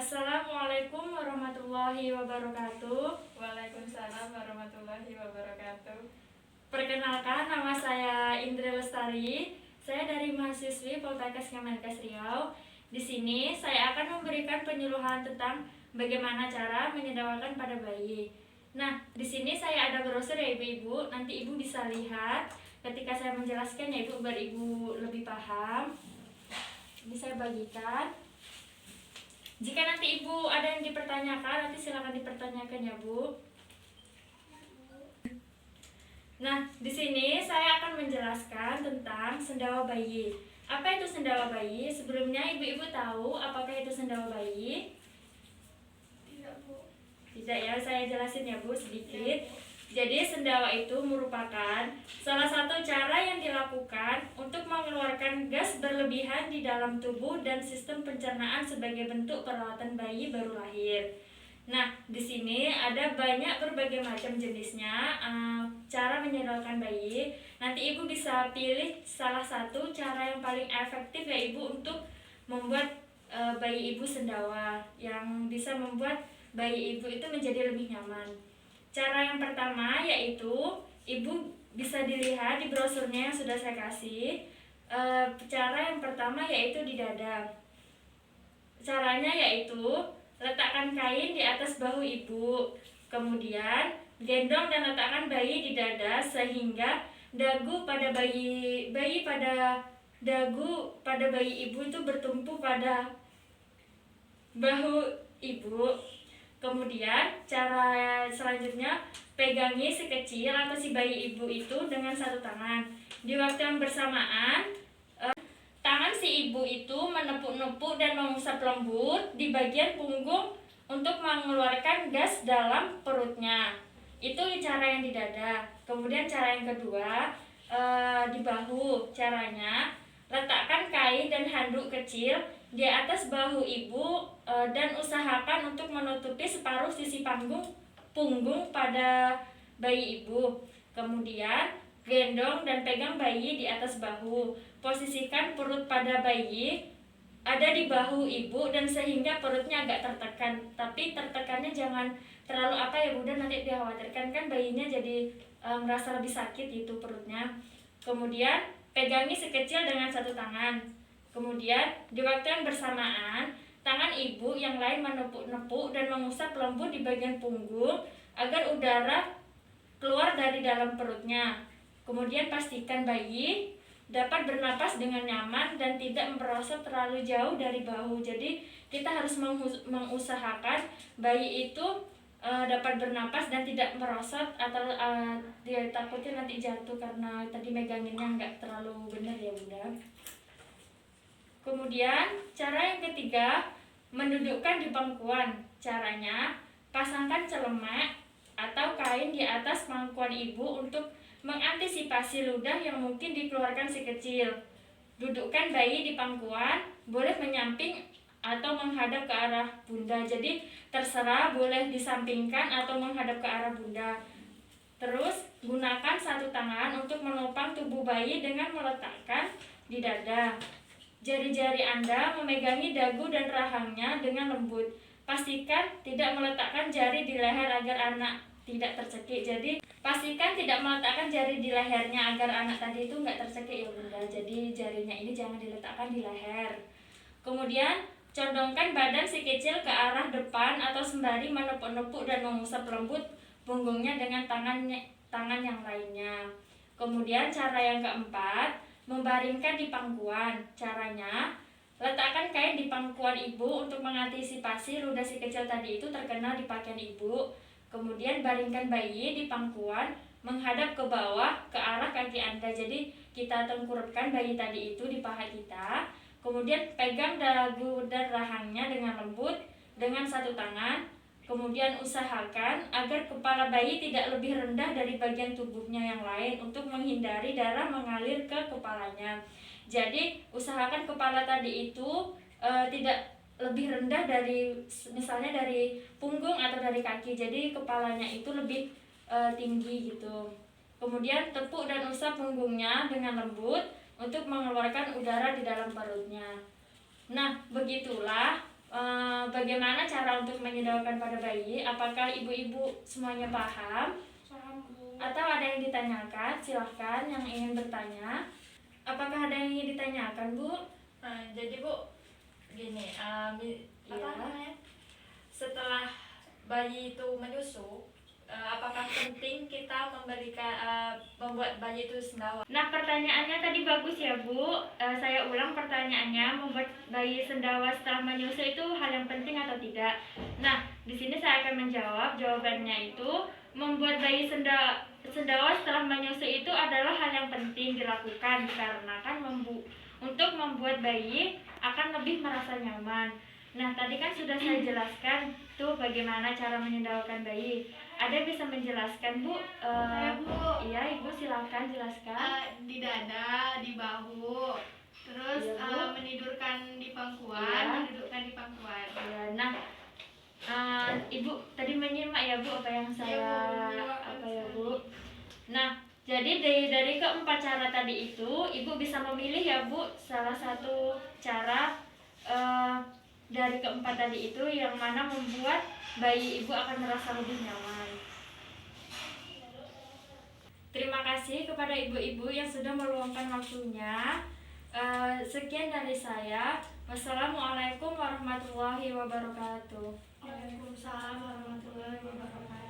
Assalamualaikum warahmatullahi wabarakatuh. Waalaikumsalam warahmatullahi wabarakatuh. Perkenalkan, nama saya Indri Lestari. Saya dari mahasiswi Poltekkes Kemenkes Riau. Di sini saya akan memberikan penyuluhan tentang bagaimana cara menyedawakan pada bayi. Nah, di sini saya ada brosur ya ibu-ibu. Nanti ibu bisa lihat ketika saya menjelaskan ya ibu, biar ibu lebih paham. Ini saya bagikan. Jika nanti ibu ada yang dipertanyakan, nanti silakan dipertanyakan ya bu. Nah, di sini saya akan menjelaskan tentang sendawa bayi. Apa itu sendawa bayi? Sebelumnya ibu-ibu tahu apakah itu sendawa bayi? Tidak, Bu. Tidak ya, saya jelasin ya bu sedikit. Jadi sendawa itu merupakan salah satu cara yang dilakukan untuk mengeluarkan gas berlebihan di dalam tubuh dan sistem pencernaan sebagai bentuk perawatan bayi baru lahir. Nah, di sini ada banyak berbagai macam jenisnya cara menyedawakan bayi. Nanti ibu bisa pilih salah satu cara yang paling efektif ya ibu untuk membuat bayi ibu sendawa yang bisa membuat bayi ibu itu menjadi lebih nyaman. Cara yang pertama yaitu ibu bisa dilihat di brosurnya yang sudah saya kasih. Cara yang pertama yaitu di dada. Caranya yaitu letakkan kain di atas bahu ibu, kemudian gendong dan letakkan bayi di dada sehingga dagu pada bayi ibu itu bertumpu pada bahu ibu. Kemudian cara selanjutnya, pegangi si kecil atau si bayi ibu itu dengan satu tangan. Di waktu yang bersamaan, tangan si ibu itu menepuk-nepuk dan mengusap lembut di bagian punggung untuk mengeluarkan gas dalam perutnya. Itu cara yang di dada. Kemudian cara yang kedua, di bahu. Caranya, letakkan kain dan handuk kecil di atas bahu ibu dan usahakan untuk menutupi separuh sisi punggung pada bayi ibu. Kemudian gendong dan pegang bayi di atas bahu. Posisikan perut pada bayi ada di bahu ibu dan sehingga perutnya agak tertekan. Tapi tertekannya jangan terlalu ya bunda, nanti dikhawatirkan kan bayinya jadi merasa lebih sakit gitu perutnya. Kemudian pegangi si kecil dengan satu tangan. Kemudian di waktu yang bersamaan, tangan ibu yang lain menepuk-nepuk dan mengusap lembut di bagian punggung agar udara keluar dari dalam perutnya. Kemudian pastikan bayi dapat bernapas dengan nyaman dan tidak merosot terlalu jauh dari bahu. Jadi kita harus mengusahakan bayi itu dapat bernapas dan tidak merosot atau dia takutnya nanti jatuh karena tadi meganginnya nggak terlalu benar ya bunda. Kemudian cara yang ketiga, mendudukkan di pangkuan. Caranya, pasangkan celemek atau kain di atas pangkuan ibu untuk mengantisipasi ludah yang mungkin dikeluarkan si kecil. Dudukkan bayi di pangkuan, boleh menyamping atau menghadap ke arah bunda. Jadi terserah, boleh disampingkan atau menghadap ke arah bunda. Terus gunakan satu tangan untuk menopang tubuh bayi dengan meletakkan di dada. Jari-jari Anda memegangi dagu dan rahangnya dengan lembut. Pastikan tidak meletakkan jari di leher agar anak tidak tercekik. Jadi pastikan tidak meletakkan jari di lehernya agar anak tadi itu nggak tercekik ya bunda. Jadi jarinya ini jangan diletakkan di leher. Kemudian condongkan badan si kecil ke arah depan atau sembari menepuk-nepuk dan mengusap lembut punggungnya dengan tangan yang lainnya. Kemudian cara yang keempat, membaringkan di pangkuan. Caranya, letakkan kain di pangkuan ibu untuk mengantisipasi ludah si kecil tadi itu terkena di pakaian ibu. Kemudian baringkan bayi di pangkuan menghadap ke bawah ke arah kaki Anda. Jadi kita tengkurapkan bayi tadi itu di paha kita. Kemudian pegang dagu dan rahangnya dengan lembut dengan satu tangan. Kemudian usahakan agar kepala bayi tidak lebih rendah dari bagian tubuhnya yang lain untuk menghindari darah mengalir ke kepalanya. Jadi usahakan kepala tadi itu tidak lebih rendah dari misalnya dari punggung atau dari kaki. Jadi kepalanya itu lebih tinggi gitu. Kemudian tepuk dan usap punggungnya dengan lembut untuk mengeluarkan udara di dalam perutnya. Nah, begitulah bagaimana cara untuk menyedawakan pada bayi? Apakah ibu-ibu semuanya paham? Paham, Bu. Atau ada yang ditanyakan? Silahkan yang ingin bertanya. Apakah ada yang ingin ditanyakan, Bu? Jadi Bu, gini, apa Iya. namanya? Setelah bayi itu menyusu, apakah penting kita membuat bayi itu sendawa? Nah, pertanyaannya tadi bagus ya, Bu. Saya ulang pertanyaannya, membuat bayi sendawa setelah menyusu itu hal yang penting atau tidak? Nah, di sini saya akan menjawab. Jawabannya itu, membuat bayi sendawa setelah menyusu itu adalah hal yang penting dilakukan karena kan untuk membuat bayi akan lebih merasa nyaman. Nah, tadi kan sudah saya jelaskan tuh bagaimana cara menyendawakan bayi. Ada yang bisa menjelaskan, Bu? Saya, Bu. Iya, Ibu silakan jelaskan. Di dada, di bahu, terus Iya, Bu. menidurkan di pangkuan, Iya. mendudukkan di pangkuan. Ya, nah, Ibu tadi menyimak ya, Bu, apa yang saya Iya, Bu. apa ya, Bu? Nah, jadi dari keempat cara tadi itu, Ibu bisa memilih ya, Bu, salah satu cara dari keempat tadi itu yang mana membuat bayi Ibu akan merasa lebih nyaman. Terima kasih kepada ibu-ibu yang sudah meluangkan waktunya. Sekian dari saya. Wassalamualaikum warahmatullahi wabarakatuh. Waalaikumsalam warahmatullahi wabarakatuh.